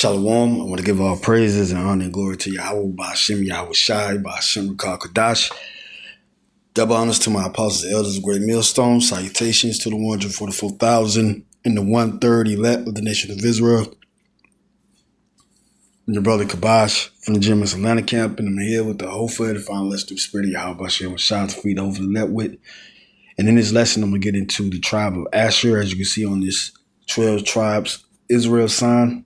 Shalom. I want to give all praises and honor and glory to Yahweh, Ba'ashem, Yahweh Shai, Ba'ashem, Rakah Kadash. Double honors to my apostles and elders of Great Millstone. Salutations to the 144,000 and the 1/3 elect of the nation of Israel. And your brother Kabash from the German Atlanta camp, and I'm here with the whole for the final lesson through the spirit of Yahweh, Ba'ashem, Shai, to feed over the elect with. And in this lesson, I'm going to get into the tribe of Asher, as you can see on this 12 tribes Israel sign.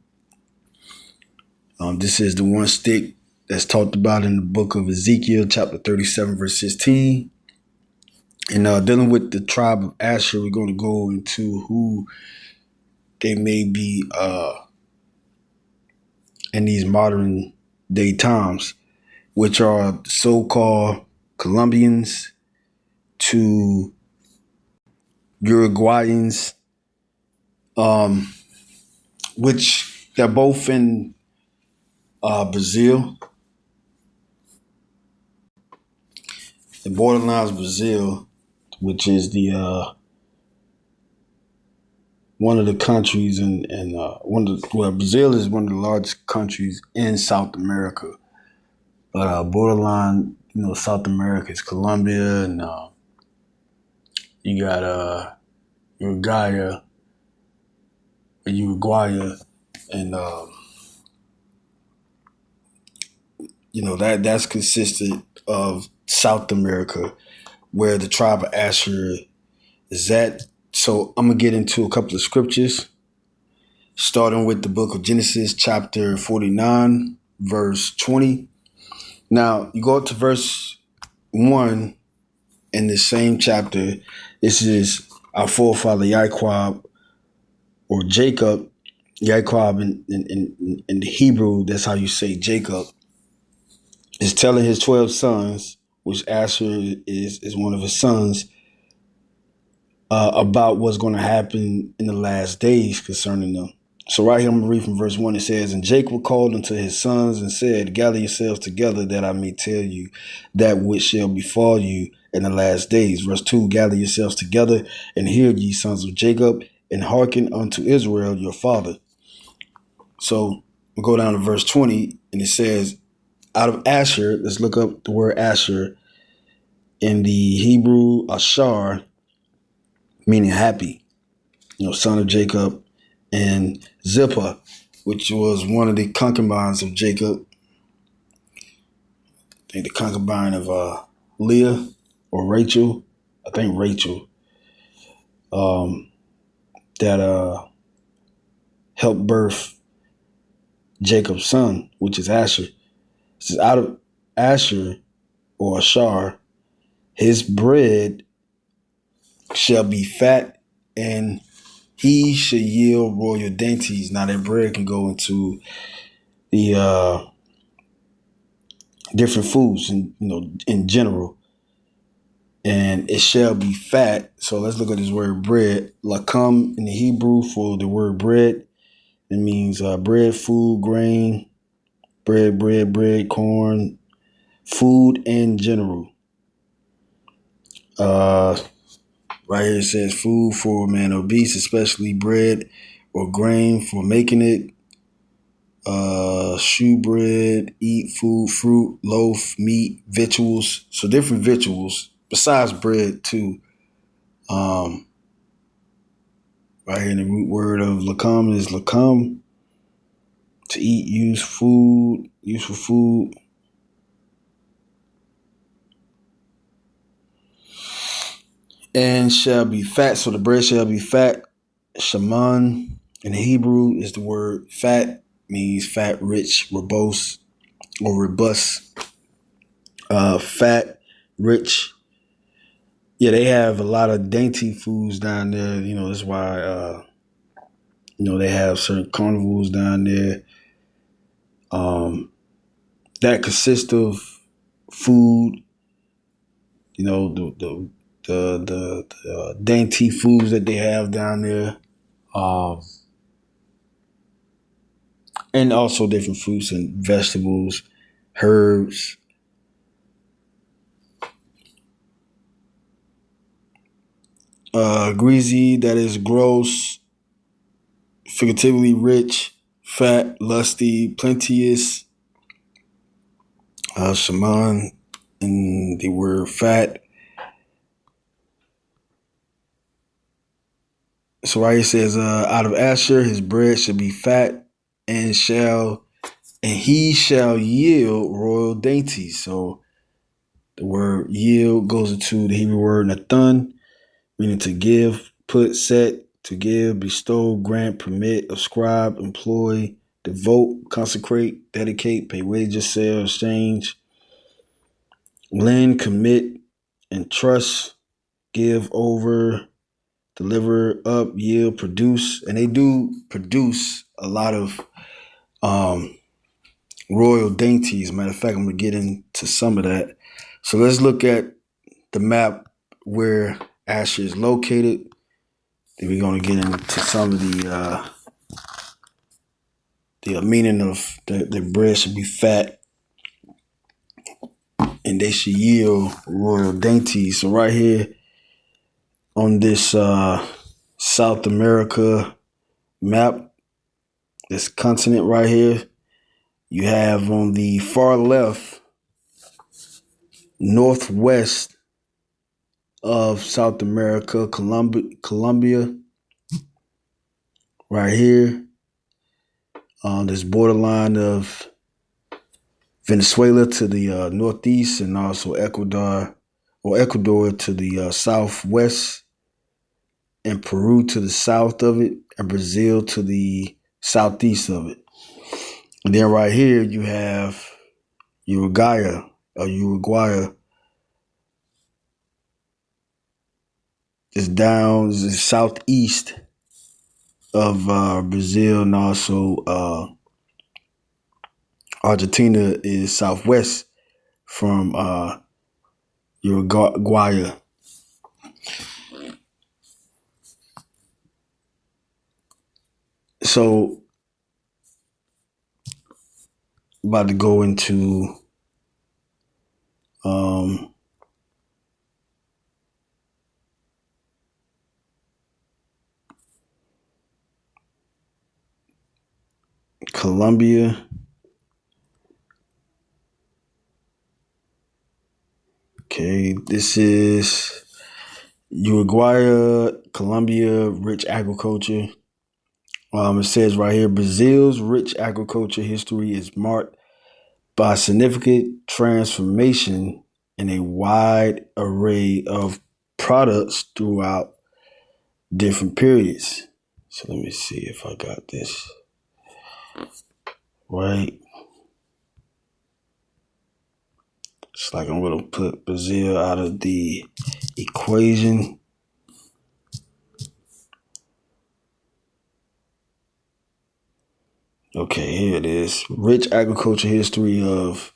This is the one stick that's talked about in the book of Ezekiel, chapter 37, verse 16. And dealing with the tribe of Asher, we're going to go into who they may be in these modern day times, which are so-called Colombians to Uruguayans, which they're both in Brazil. The borderlines Brazil, which is the one of the countries Brazil is one of the largest countries in South America. But borderline, South America is Colombia, and you got Uruguay, and that's consisted of South America, where the tribe of Asher is at. So I'm going to get into a couple of scriptures, starting with the book of Genesis, chapter 49, verse 20. Now, you go up to verse 1 in the same chapter. This is our forefather Yaakov, or Jacob. Yaakov in the Hebrew, that's how you say Jacob, is telling his 12 sons, which Asher is one of his sons, about what's going to happen in the last days concerning them. So right here, I'm going to read from verse 1. It says, "And Jacob called unto his sons and said, Gather yourselves together, that I may tell you that which shall befall you in the last days." Verse 2, "Gather yourselves together, and hear, ye sons of Jacob, and hearken unto Israel your father." So we'll go down to verse 20, and it says, out of Asher, let's look up the word Asher. In the Hebrew, Ashar, meaning happy, son of Jacob, and Zilpah, which was one of the concubines of Jacob. I think the concubine of Leah or Rachel. I think Rachel. That helped birth Jacob's son, which is Asher. This is out of Asher or Ashar. His bread shall be fat, and he shall yield royal dainties. Now that bread can go into the different foods, and in general, and it shall be fat. So let's look at this word bread. Lakum in the Hebrew for the word bread. It means bread, food, grain, bread, corn, food in general. Right here it says food for a man obese, especially bread or grain for making it. Shoe bread, eat food, fruit, loaf, meat, victuals. So different victuals besides bread too. Right here the root word of lakum is lakum, to eat, useful food. And shall be fat. So the bread shall be fat. Shaman in Hebrew is the word fat, means fat, rich, robust, or robust. Fat, rich. Yeah, they have a lot of dainty foods down there. That's why they have certain carnivals down there that consist of food. The dainty foods that they have down there, and also different fruits and vegetables, herbs. Greasy, that is gross, figuratively rich, fat, lusty, plenteous. Shaman, and the word fat. So right here says, out of Asher, his bread shall be fat, and he shall yield royal dainties. So the word yield goes into the Hebrew word nathan, meaning to give, put, set, to give, bestow, grant, permit, ascribe, employ, devote, consecrate, dedicate, pay wages, sell, exchange, lend, commit, entrust, give over, deliver up, yield, produce. And they do produce a lot of royal dainties. Matter of fact, I'm going to get into some of that. So let's look at the map where Asher is located. Then we're going to get into some of the meaning of the bread should be fat and they should yield royal dainties. So right here on this South America map, this continent right here, you have on the far left, northwest of South America, Colombia, right here, on this borderline of Venezuela to the northeast, and also Ecuador to the southwest, and Peru to the south of it, and Brazil to the southeast of it. And then right here you have Uruguay, is down the southeast of Brazil, and also Argentina is southwest from Uruguay. So about to go into Colombia. Okay, this is Uruguay, Colombia, rich agriculture. It says right here, Brazil's rich agriculture history is marked by significant transformation in a wide array of products throughout different periods. So let me see if I got this right. It's like I'm going to put Brazil out of the equation. Okay, here it is. Rich agriculture history of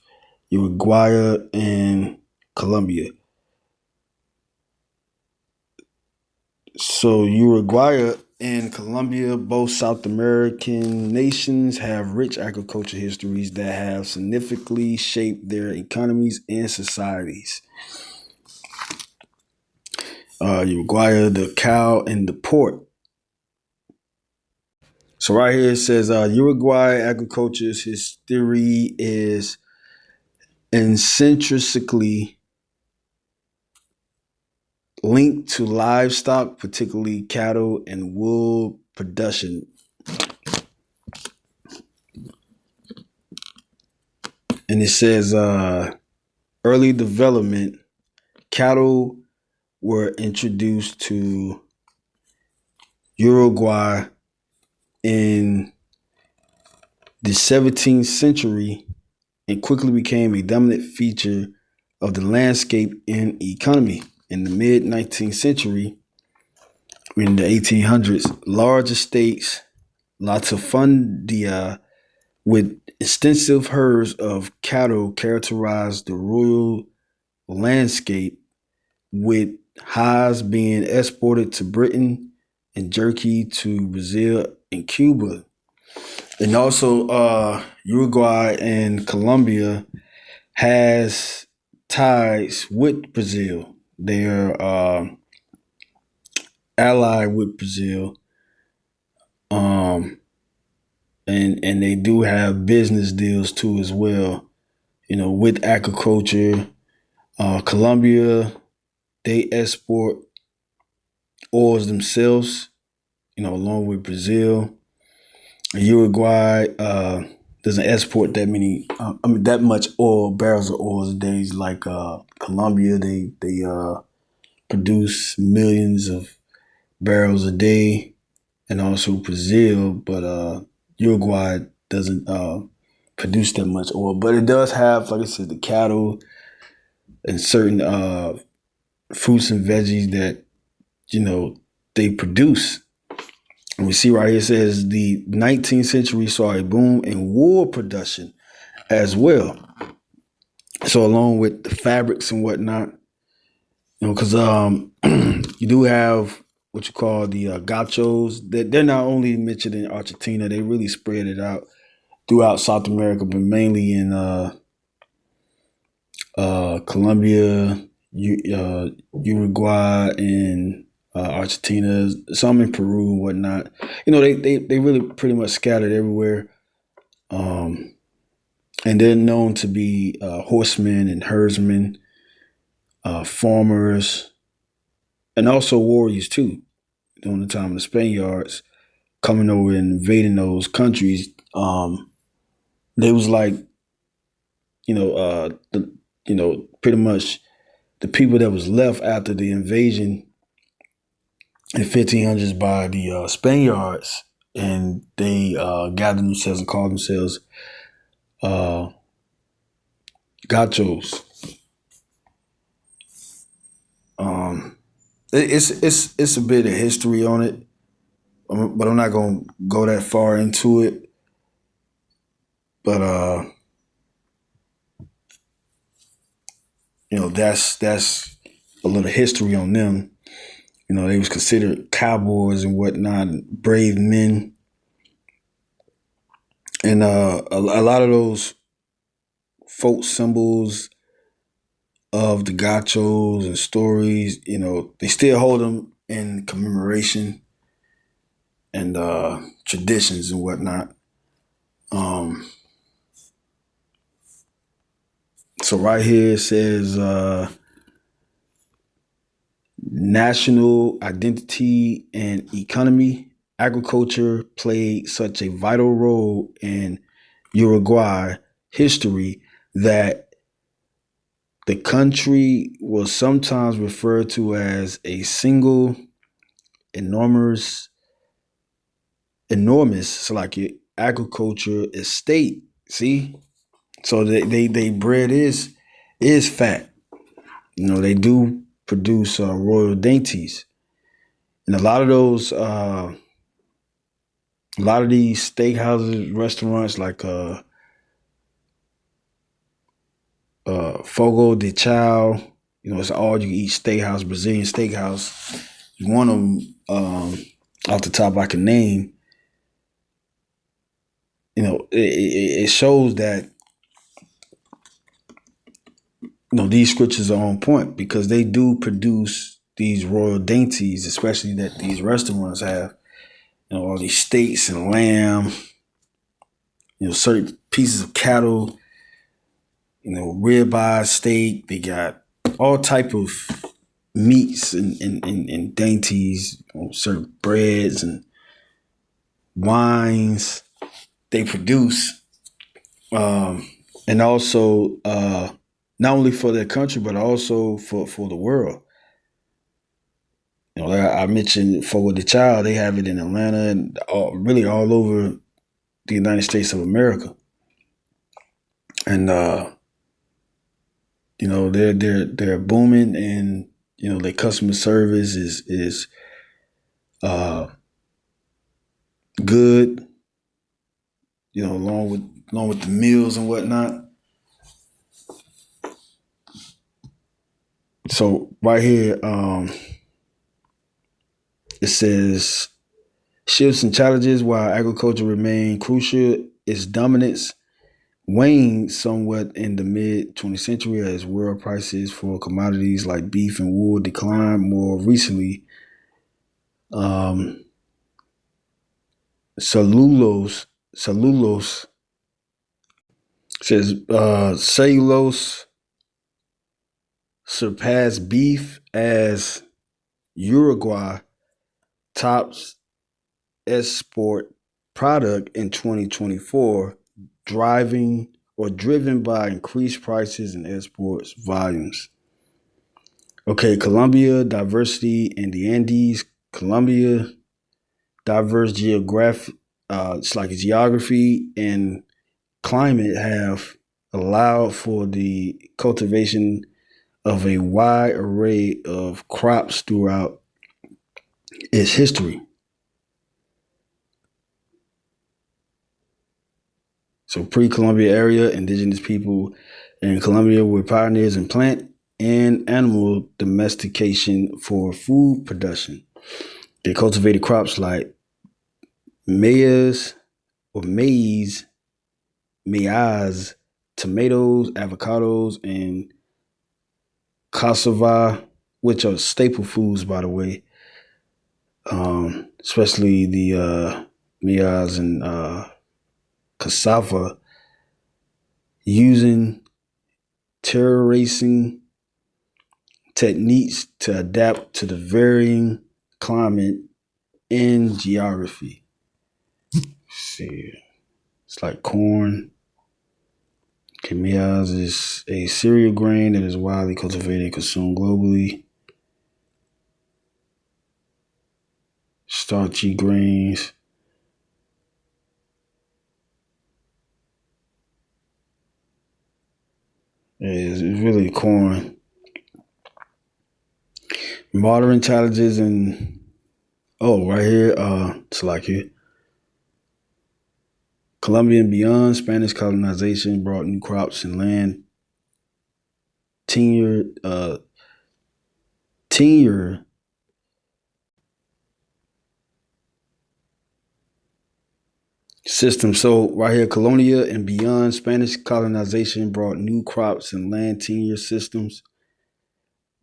Uruguay and Colombia. So Uruguay and Colombia, both South American nations, have rich agriculture histories that have significantly shaped their economies and societies. Uruguay, the cow and the pork. So right here it says Uruguay agriculture's history is intrinsically linked to livestock, particularly cattle and wool production. And it says early development, cattle were introduced to Uruguay in the 17th century and quickly became a dominant feature of the landscape and economy. In the mid 19th century, in the 1800s, large estates, latifundia, with extensive herds of cattle characterized the rural landscape, with hides being exported to Britain and jerky to Brazil and Cuba. And also Uruguay and Colombia has ties with Brazil. They're allied with Brazil. and they do have business deals too as well. With agriculture. Colombia, they export oils themselves. Along with Brazil. Uruguay doesn't export that much barrels of oil a day. Like Colombia, they produce millions of barrels a day, and also Brazil, but Uruguay doesn't produce that much oil. But it does have, like I said, the cattle and certain fruits and veggies that they produce. And we see right here, it says the 19th century saw a boom in wool production as well. So along with the fabrics and whatnot, because you do have what you call the gauchos. They're not only mentioned in Argentina, they really spread it out throughout South America, but mainly in Colombia, Uruguay, and Argentina, some in Peru and whatnot. They really pretty much scattered everywhere. Um, and they're known to be horsemen and herdsmen, farmers, and also warriors too. During the time of the Spaniards coming over and invading those countries, they was like, pretty much the people that was left after the invasion in 1500s by the Spaniards, and they gathered themselves and called themselves uh, gauchos. Um, it's a bit of history on it, but I'm not gonna go that far into it. But that's a little history on them. They was considered cowboys and whatnot, and brave men, and a lot of those folk symbols of the gauchos and stories, they still hold them in commemoration and traditions and whatnot. Um, so right here it says national identity and economy. Agriculture played such a vital role in Uruguay history that the country was sometimes referred to as a single enormous so like agriculture estate. See, so they bread is fat. They do produce royal dainties, and a lot of these steakhouses, restaurants like Fogo de Chao. It's all you can eat steakhouse, Brazilian steakhouse. One of them off the top I can name. It shows that these scriptures are on point because they do produce these royal dainties, especially that these restaurants have. All these steaks and lamb, certain pieces of cattle, ribeye steak. They got all type of meats and dainties, certain breads and wines they produce, and also not only for their country but also for the world. Like I mentioned for the child, they have it in Atlanta and really all over the United States of America, and they're booming, and their customer service is uh, good. Along with the meals and whatnot. So right here, it says shifts and challenges while agriculture remained crucial. Its dominance waned somewhat in the mid 20th century as world prices for commodities like beef and wool declined. More recently, um, cellulose cellulose. It says cellulose surpassed beef as Uruguay tops export product in 2024, driving or driven by increased prices and exports volumes. Okay, Colombia, diversity in the Andes. Colombia, diverse it's like geography and climate have allowed for the cultivation of a wide array of crops throughout its history. So pre-Columbia area, indigenous people in Colombia were pioneers in plant and animal domestication for food production. They cultivated crops like maize or maize, tomatoes, avocados, and cassava, which are staple foods, by the way, especially the maize and cassava, using terracing techniques to adapt to the varying climate and geography. Let's see, it's like corn. Okay, maize is a cereal grain that is widely cultivated and consumed globally. Starchy grains. It's really corn. Modern challenges and right here, it's like here. Colombia and beyond, Spanish colonization brought new crops and land tenure system. So right here, Colombia and beyond, Spanish colonization brought new crops and land tenure systems.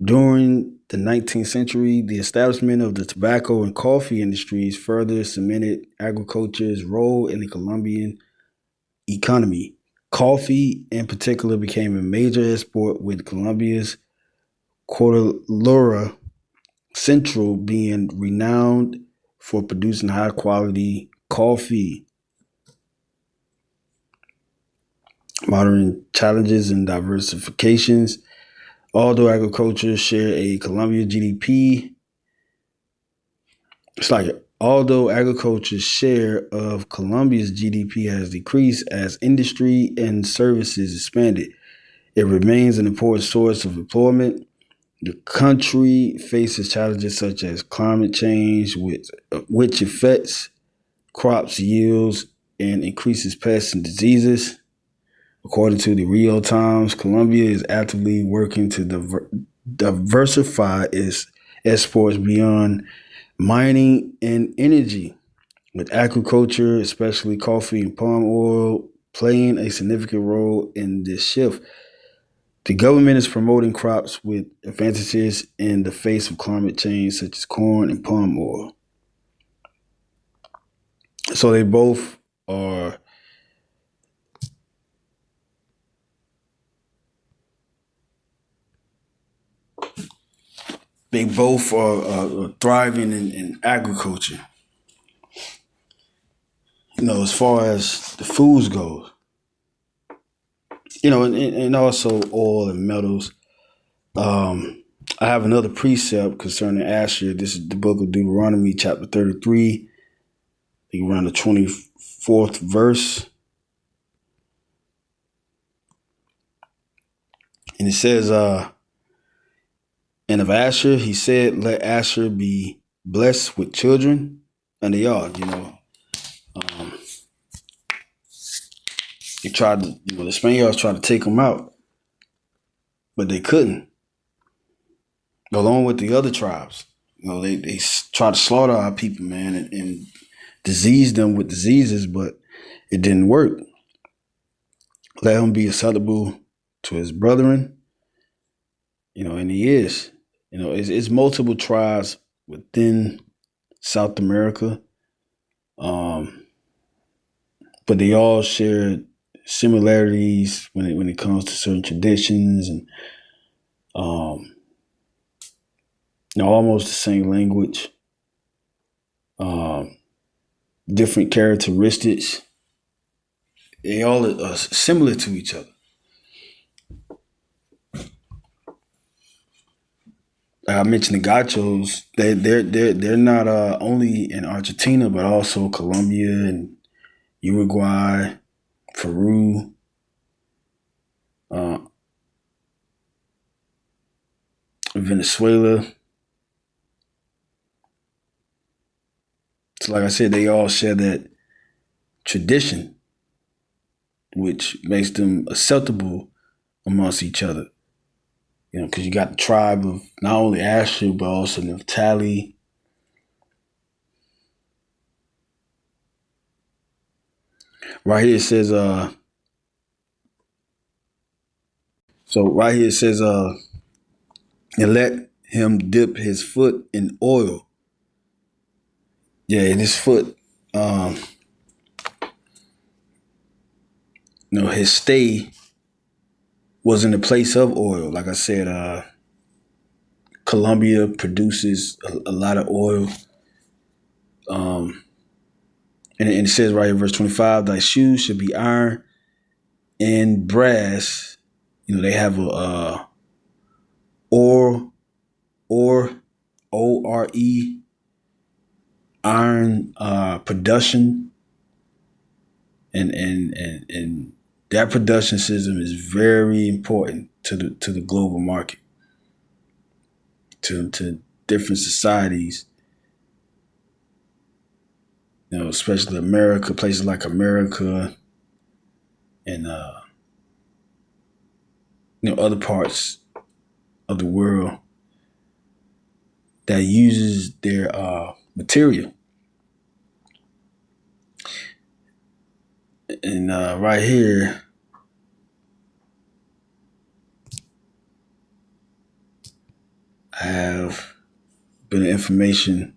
During the 19th century, the establishment of the tobacco and coffee industries further cemented agriculture's role in the Colombian economy. Coffee, in particular, became a major export, with Colombia's Cordillera Central being renowned for producing high quality coffee. Modern challenges and diversifications. Although agriculture share a Colombian GDP, although agriculture's share of Colombia's GDP has decreased as industry and services expanded, it remains an important source of employment. The country faces challenges such as climate change, which affects crops yields and increases pests and diseases. According to the Rio Times, Colombia is actively working to diversify its exports beyond mining and energy, with agriculture, especially coffee and palm oil, playing a significant role in this shift. The government is promoting crops with advantages in the face of climate change, such as corn and palm oil. So they both are thriving in agriculture. As far as the foods goes, and also oil and metals. I have another precept concerning Asher. This is the book of Deuteronomy, chapter 33, I think around the 24th verse. And it says, and of Asher, he said, let Asher be blessed with children. And they are, they tried to, the Spaniards tried to take them out, but they couldn't. Along with the other tribes, they tried to slaughter our people, man, and disease them with diseases, but it didn't work. Let him be acceptable to his brethren, and he is. It's multiple tribes within South America. but they all share similarities when it comes to certain traditions and um, almost the same language, um, different characteristics. They all are similar to each other. Like I mentioned the gachos. They're not only in Argentina but also Colombia and Uruguay, Peru, uh, Venezuela. So like I said, they all share that tradition, which makes them acceptable amongst each other. You know, because you got the tribe of not only Asher but also Naphtali. Right here it says, right here it says, and let him dip his foot in oil. Yeah, in his foot, um, his stay was in the place of oil. Like I said, Colombia produces a lot of oil. Um, and it says right here, verse 25, thy shoes should be iron and brass. They have a ore, ore, ORE, iron production, and that production system is very important to the global market, to different societies. Especially America, places like America, and other parts of the world that uses their material. And right here, I have bit of information.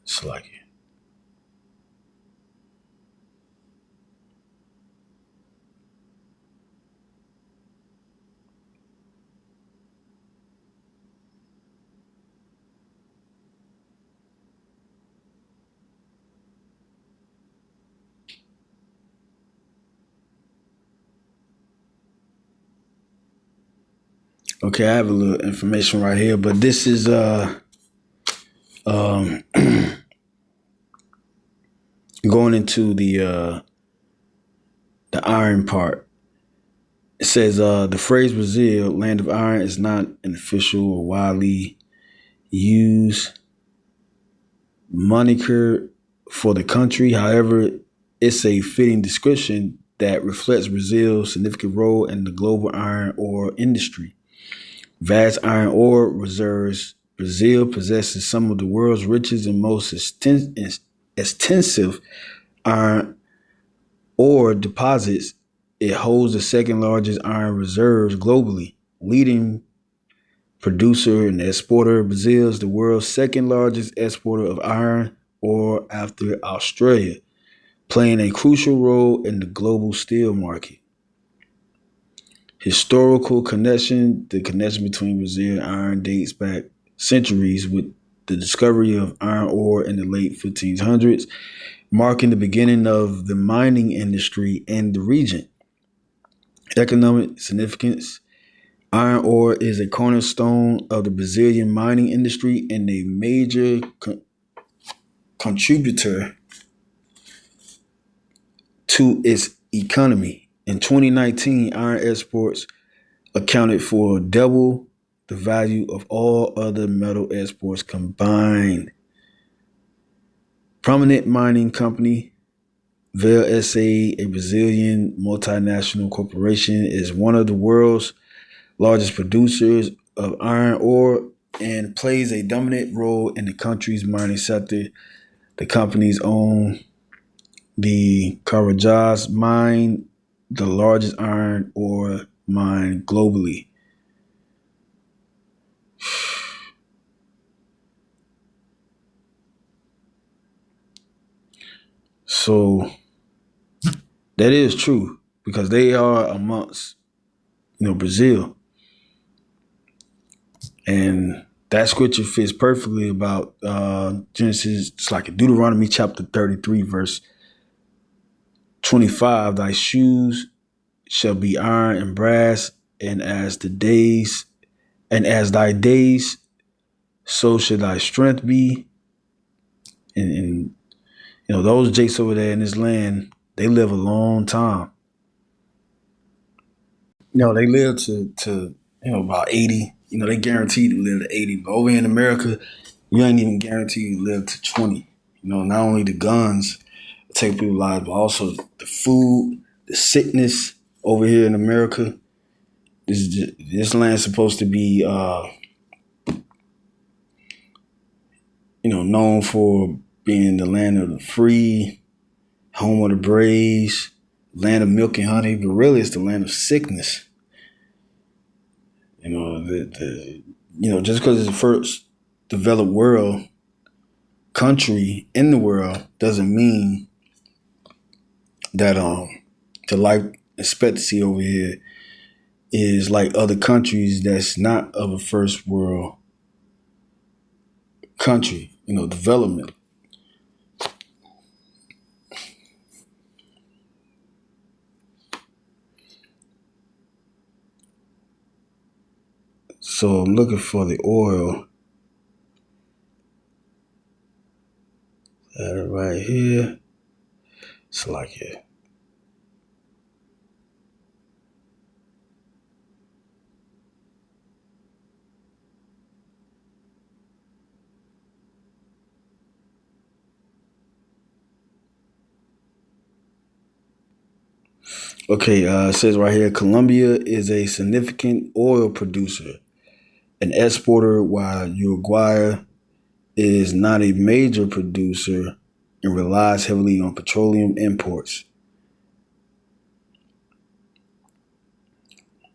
It's like, okay, I have a little information right here, but this is um, going into the iron part. It says the phrase Brazil, land of iron, is not an official or widely used moniker for the country. However, it's a fitting description that reflects Brazil's significant role in the global iron ore industry. Vast iron ore reserves. Brazil possesses some of the world's richest and most extensive iron ore deposits. It holds the second largest iron reserves globally. Leading producer and exporter, Brazil is the world's second largest exporter of iron ore after Australia, playing a crucial role in the global steel market. Historical connection. The connection between Brazil and iron dates back centuries with the discovery of iron ore in the late 1500s, marking the beginning of the mining industry in the region. Economic significance. Iron ore is a cornerstone of the Brazilian mining industry and a major contributor to its economy. In 2019, iron exports accounted for double the value of all other metal exports combined. Prominent mining company Vale SA, a Brazilian multinational corporation, is one of the world's largest producers of iron ore and plays a dominant role in the country's mining sector. The companies own the Carajás mine, the largest iron ore mine globally. So that is true because they are amongst, Brazil. And that scripture fits perfectly about Genesis. It's like in Deuteronomy chapter 33, verse 25. Thy shoes shall be iron and brass, and as thy days, so shall thy strength be. And those jakes over there in this land, they live a long time. They live to about 80. They guaranteed to live to 80. But over in America, you ain't even guaranteed to live to 20. Not only the guns take people's lives, but also the food, the sickness over here in America. This land's supposed to be, known for being the land of the free, home of the braves, land of milk and honey, but really it's the land of sickness. Just because it's the first developed world country in the world doesn't mean that the life expectancy over here is like other countries that's not of a first world country, development. So I'm looking for the oil. Right here. It's like it. Okay, it says right here, Colombia is a significant oil producer, an exporter, while Uruguay is not a major producer and relies heavily on petroleum imports.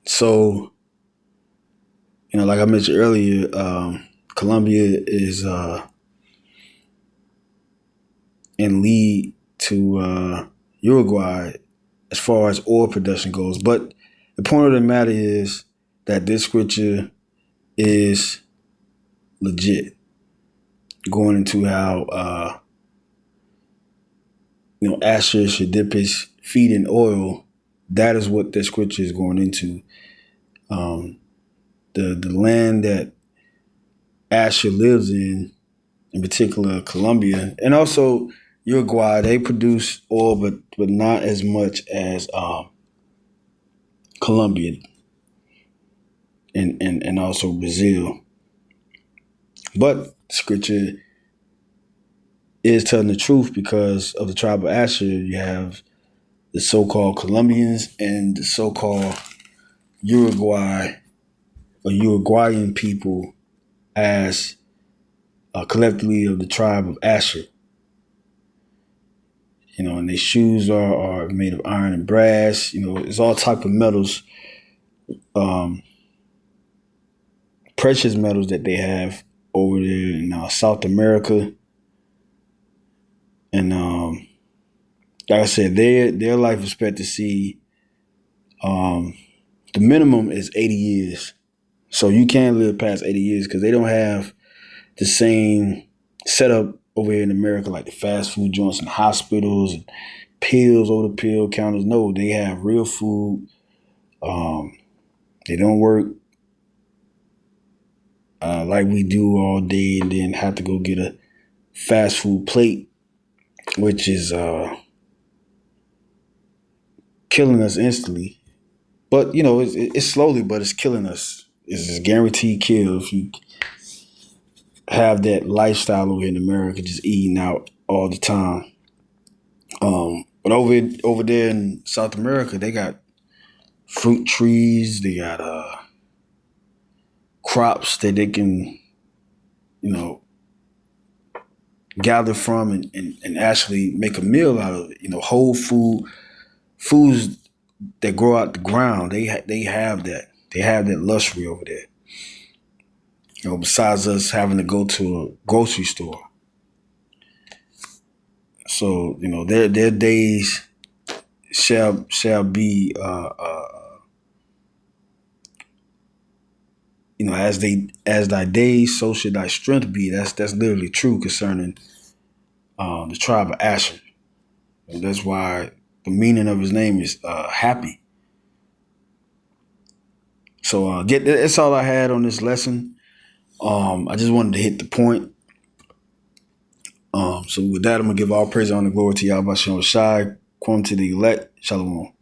So, like I mentioned earlier, Colombia is in lead to Uruguay as far as oil production goes. But the point of the matter is that this scripture is legit, going into how Asher should dip his feet in oil. That is what this scripture is going into. The land that Asher lives in particular Colombia, and also Uruguay, they produce oil, but not as much as Colombia and also Brazil. But scripture is telling the truth because of the tribe of Asher. You have the so-called Colombians and the so-called Uruguay or Uruguayan people as collectively of the tribe of Asher. And their shoes are made of iron and brass. It's all type of metals, precious metals that they have over there in South America. And like I said, their life expectancy, the minimum is 80 years. So you can't live past 80 years because they don't have the same setup over here in America, like the fast food joints and hospitals and pills over the pill counters. No, they have real food. They don't work like we do all day and then have to go get a fast food plate, which is killing us instantly. But it's slowly, but it's killing us. It's a guaranteed kill if you have that lifestyle over in America, just eating out all the time. But over there in South America, they got fruit trees. They got crops that they can, gather from and actually make a meal out of it. Whole foods that grow out the ground. They have that. They have that luxury over there. Besides us having to go to a grocery store. So their days shall be as thy days, so should thy strength be. That's literally true concerning the tribe of Asher. And that's why the meaning of his name is happy. So that's all I had on this lesson. I just wanted to hit the point. So with that, I'm gonna give all praise, honor, and glory to Yahweh Shem Shai, quorum to the elect, Shalom.